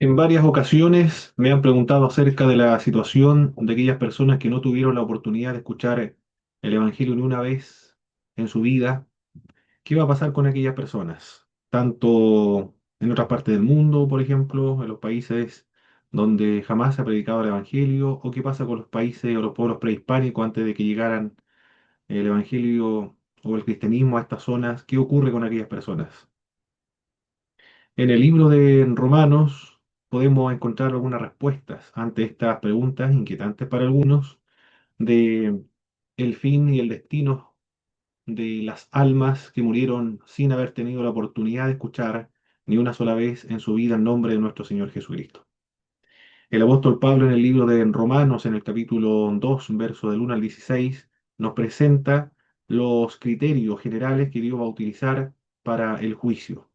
En varias ocasiones me han preguntado acerca de la situación de aquellas personas que no tuvieron la oportunidad de escuchar el Evangelio ni una vez en su vida. ¿Qué va a pasar con aquellas personas? Tanto en otras partes del mundo, por ejemplo, en los países donde jamás se ha predicado el Evangelio, o qué pasa con los países o los pueblos prehispánicos antes de que llegaran el Evangelio o el cristianismo a estas zonas. ¿Qué ocurre con aquellas personas? En el libro de Romanos podemos encontrar algunas respuestas ante estas preguntas inquietantes para algunos de el fin y el destino de las almas que murieron sin haber tenido la oportunidad de escuchar ni una sola vez en su vida el nombre de nuestro Señor Jesucristo. El apóstol Pablo en el libro de Romanos, en el capítulo 2, verso del 1 al 16, nos presenta los criterios generales que Dios va a utilizar para el juicio.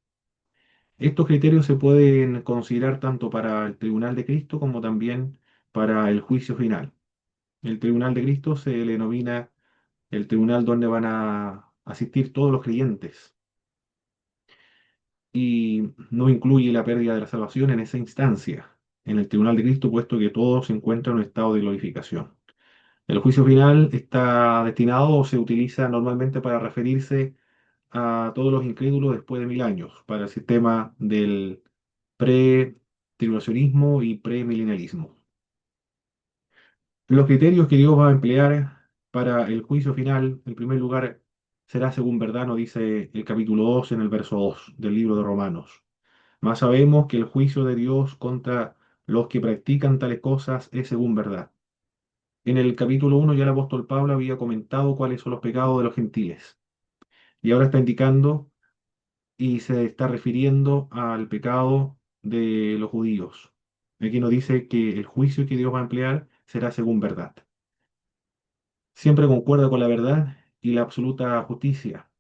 Estos criterios se pueden considerar tanto para el tribunal de Cristo como también para el juicio final. El tribunal de Cristo se le denomina el tribunal donde van a asistir todos los creyentes y no incluye la pérdida de la salvación en esa instancia, en el tribunal de Cristo, puesto que todos se encuentran en un estado de glorificación. El juicio final está destinado o se utiliza normalmente para referirse a todos los incrédulos después de 1000 años, para el sistema del pre-tribulacionismo y premilenialismo. Los criterios que Dios va a emplear para el juicio final, en primer lugar, será según verdad, nos dice el capítulo 2 en el verso 2 del libro de Romanos. Mas sabemos que el juicio de Dios contra los que practican tales cosas es según verdad. En el capítulo 1 ya el apóstol Pablo había comentado cuáles son los pecados de los gentiles. Y ahora está indicando y se está refiriendo al pecado de los judíos. Aquí nos dice que el juicio que Dios va a emplear será según verdad. Siempre concuerda con la verdad y la absoluta justicia.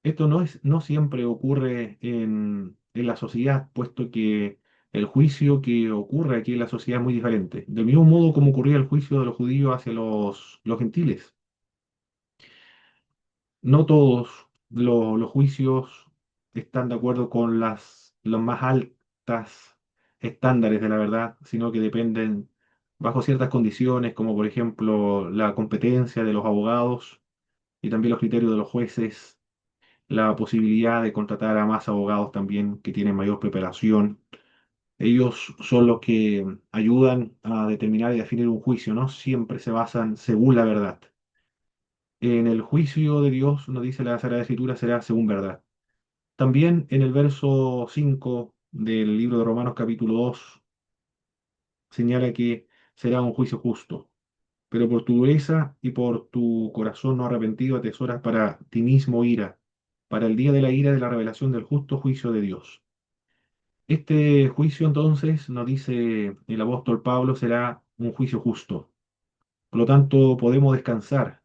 Esto no siempre ocurre en la sociedad, puesto que el juicio que ocurre aquí en la sociedad es muy diferente. Del mismo modo como ocurría el juicio de los judíos hacia los gentiles. No todos los juicios están de acuerdo con las más altas estándares de la verdad, sino que dependen bajo ciertas condiciones, como por ejemplo la competencia de los abogados y también los criterios de los jueces, la posibilidad de contratar a más abogados también que tienen mayor preparación. Ellos son los que ayudan a determinar y definir un juicio, ¿no? Siempre se basan según la verdad. En el juicio de Dios, nos dice la Sagrada Escritura, será según verdad. También en el verso 5 del libro de Romanos capítulo 2 señala que será un juicio justo, pero por tu dureza y por tu corazón no arrepentido atesoras para ti mismo ira, para el día de la ira de la revelación del justo juicio de Dios. Este juicio entonces, nos dice el apóstol Pablo, será un juicio justo. Por lo tanto, podemos descansar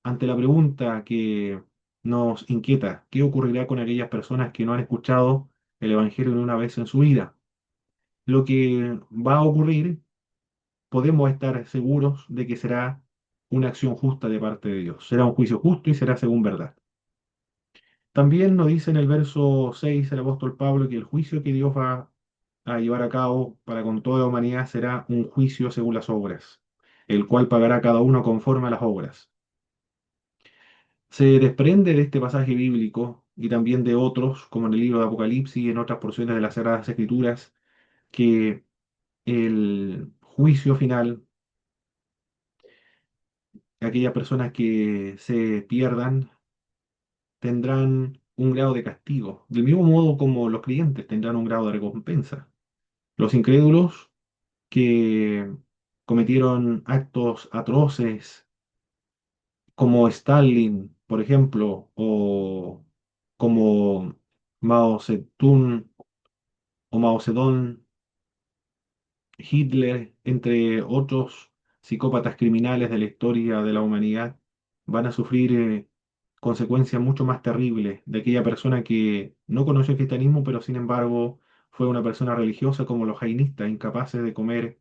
ante la pregunta que nos inquieta: ¿qué ocurrirá con aquellas personas que no han escuchado el Evangelio ni una vez en su vida? Lo que va a ocurrir, podemos estar seguros de que será una acción justa de parte de Dios. Será un juicio justo y será según verdad. También nos dice en el verso 6 el apóstol Pablo que el juicio que Dios va a llevar a cabo para con toda la humanidad será un juicio según las obras, el cual pagará cada uno conforme a las obras. Se desprende de este pasaje bíblico y también de otros, como en el libro de Apocalipsis y en otras porciones de las Sagradas Escrituras, que el juicio final, aquellas personas que se pierdan, tendrán un grado de castigo, del mismo modo como los creyentes tendrán un grado de recompensa. Los incrédulos que cometieron actos atroces, como Stalin, por ejemplo, o como Mao Zedong o Mao Zedong, Hitler, entre otros psicópatas criminales de la historia de la humanidad, van a sufrir consecuencias mucho más terribles de aquella persona que no conoció el cristianismo, pero sin embargo fue una persona religiosa, como los jainistas, incapaces de comer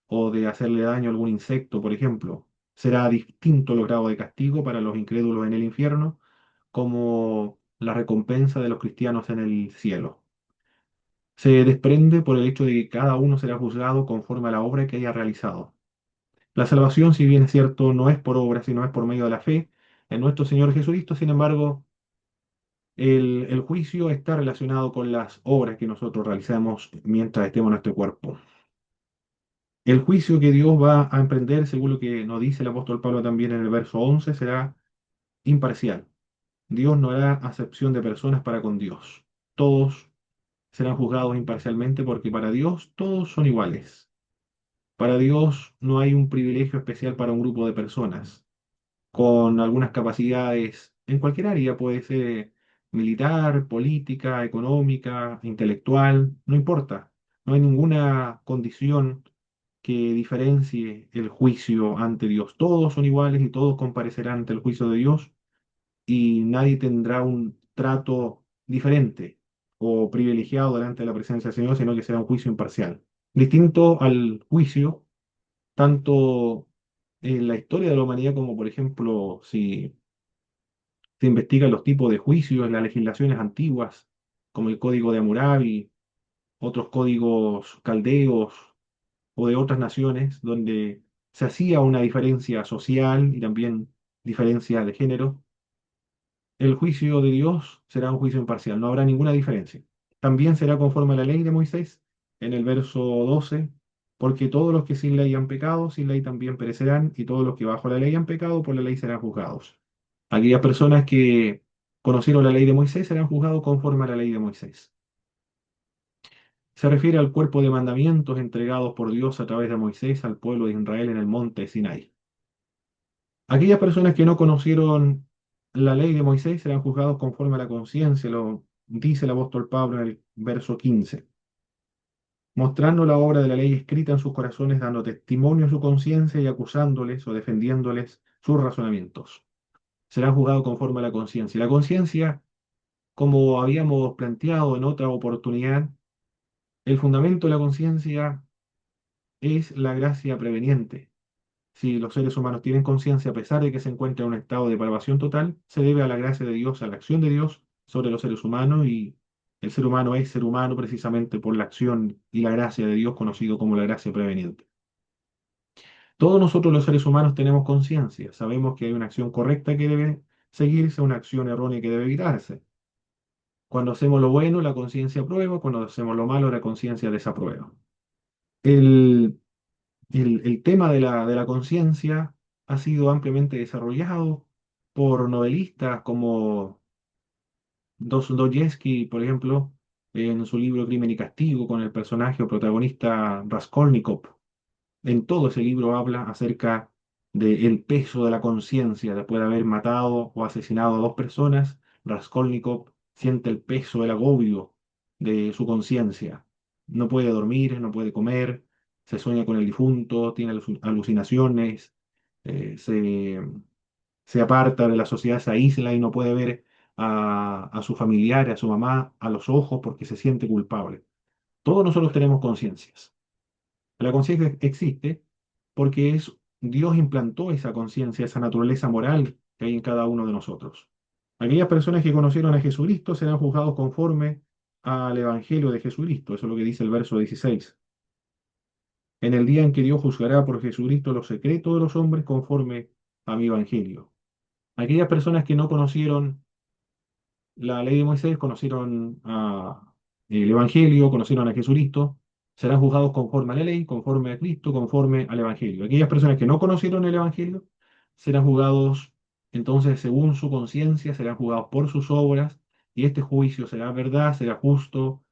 o de hacerle daño a algún insecto, por ejemplo. Será distinto el grado de castigo para los incrédulos en el infierno, como la recompensa de los cristianos en el cielo. se desprende por el hecho de que cada uno será juzgado conforme a la obra que haya realizado. La salvación, si bien es cierto, no es por obra, sino es por medio de la fe en nuestro Señor Jesucristo. Sin embargo, el juicio está relacionado con las obras que nosotros realizamos mientras estemos en nuestro cuerpo. El juicio que Dios va a emprender, según lo que nos dice el apóstol Pablo también en el verso 11, será imparcial. Dios no hará acepción de personas para con Dios. Todos serán juzgados imparcialmente porque para Dios todos son iguales. Para Dios no hay un privilegio especial para un grupo de personas con algunas capacidades en cualquier área, puede ser militar, política, económica, intelectual, no importa. No hay ninguna condición que diferencie el juicio ante Dios. Todos son iguales y todos comparecerán ante el juicio de Dios y nadie tendrá un trato diferente o privilegiado delante de la presencia del Señor, sino que será un juicio imparcial. Distinto al juicio, tanto en la historia de la humanidad como, por ejemplo, si se investigan los tipos de juicios en las legislaciones antiguas, como el Código de Hammurabi, otros códigos caldeos o de otras naciones, donde se hacía una diferencia social y también diferencia de género. El juicio de Dios será un juicio imparcial, no habrá ninguna diferencia. También será conforme a la ley de Moisés, en el verso 12, porque todos los que sin ley han pecado, sin ley también perecerán, y todos los que bajo la ley han pecado, por la ley serán juzgados. Aquellas personas que conocieron la ley de Moisés serán juzgados conforme a la ley de Moisés. Se refiere al cuerpo de mandamientos entregados por Dios a través de Moisés al pueblo de Israel en el monte Sinai. Aquellas personas que no conocieron la ley de Moisés serán juzgados conforme a la conciencia, lo dice el apóstol Pablo en el verso 15, mostrando la obra de la ley escrita en sus corazones, dando testimonio a su conciencia y acusándoles o defendiéndoles sus razonamientos. Serán juzgados conforme a la conciencia. La conciencia, como habíamos planteado en otra oportunidad, el fundamento de la conciencia es la gracia preveniente. Si los seres humanos tienen conciencia, a pesar de que se encuentran en un estado de depravación total, se debe a la gracia de Dios, a la acción de Dios sobre los seres humanos, y el ser humano es ser humano precisamente por la acción y la gracia de Dios, conocido como la gracia preveniente. Todos nosotros los seres humanos tenemos conciencia, sabemos que hay una acción correcta que debe seguirse, una acción errónea que debe evitarse. Cuando hacemos lo bueno, la conciencia aprueba; cuando hacemos lo malo, la conciencia desaprueba. El, el tema de la conciencia ha sido ampliamente desarrollado por novelistas como Dostoyevsky, por ejemplo, en su libro Crimen y Castigo, con el personaje o protagonista Raskolnikov. En todo ese libro habla acerca del peso de la conciencia después de haber matado o asesinado a dos personas. Raskolnikov siente el peso, el agobio de su conciencia. No puede dormir, no puede comer, se sueña con el difunto, tiene alucinaciones, se aparta de la sociedad, se aísla y no puede ver a su familiar, a su mamá, a los ojos porque se siente culpable. Todos nosotros tenemos conciencias. La conciencia existe porque Dios implantó esa conciencia, esa naturaleza moral que hay en cada uno de nosotros. Aquellas personas que conocieron a Jesucristo serán juzgados conforme al Evangelio de Jesucristo. Eso es lo que dice el verso 16. En el día en que Dios juzgará por Jesucristo los secretos de los hombres conforme a mi Evangelio. Aquellas personas que no conocieron la ley de Moisés, conocieron el Evangelio, conocieron a Jesucristo, serán juzgados conforme a la ley, conforme a Cristo, conforme al Evangelio. Aquellas personas que no conocieron el Evangelio serán juzgados entonces según su conciencia, serán juzgados por sus obras, y este juicio será verdad, será justo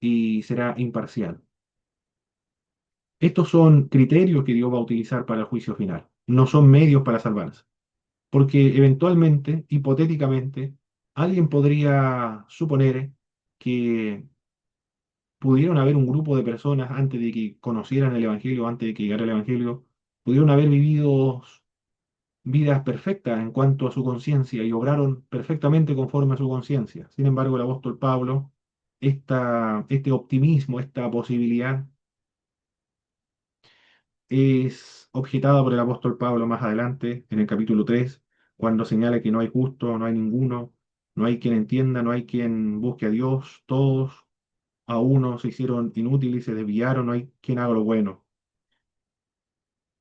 y será imparcial. Estos son criterios que Dios va a utilizar para el juicio final, no son medios para salvarse. Porque eventualmente, hipotéticamente, alguien podría suponer que pudieron haber un grupo de personas antes de que conocieran el Evangelio, antes de que llegara el Evangelio, pudieron haber vivido vidas perfectas en cuanto a su conciencia y obraron perfectamente conforme a su conciencia. Sin embargo, el apóstol Pablo, este optimismo, esta posibilidad, es objetada por el apóstol Pablo más adelante, en el capítulo 3, cuando señala que no hay justo, no hay ninguno, no hay quien entienda, no hay quien busque a Dios, todos a unos se hicieron inútiles y se desviaron, no hay quien haga lo bueno.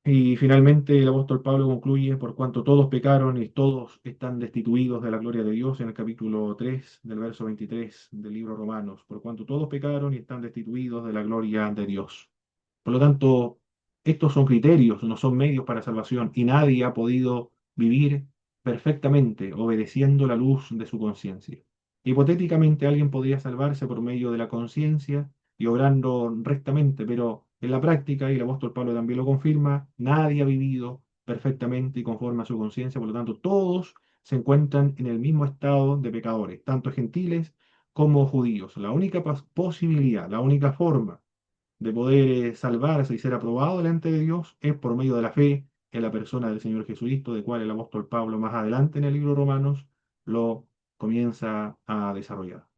Y finalmente el apóstol Pablo concluye, por cuanto todos pecaron y todos están destituidos de la gloria de Dios, en el capítulo 3 del verso 23 del libro Romanos, por cuanto todos pecaron y están destituidos de la gloria de Dios. Por lo tanto, estos son criterios, no son medios para salvación, y nadie ha podido vivir perfectamente obedeciendo la luz de su conciencia. Hipotéticamente alguien podría salvarse por medio de la conciencia y obrando rectamente, pero en la práctica, y el apóstol Pablo también lo confirma, nadie ha vivido perfectamente y conforme a su conciencia, por lo tanto, todos se encuentran en el mismo estado de pecadores, tanto gentiles como judíos. La única posibilidad, la única forma de poder salvarse y ser aprobado delante de Dios es por medio de la fe en la persona del Señor Jesucristo, de cual el apóstol Pablo más adelante en el libro Romanos lo comienza a desarrollar.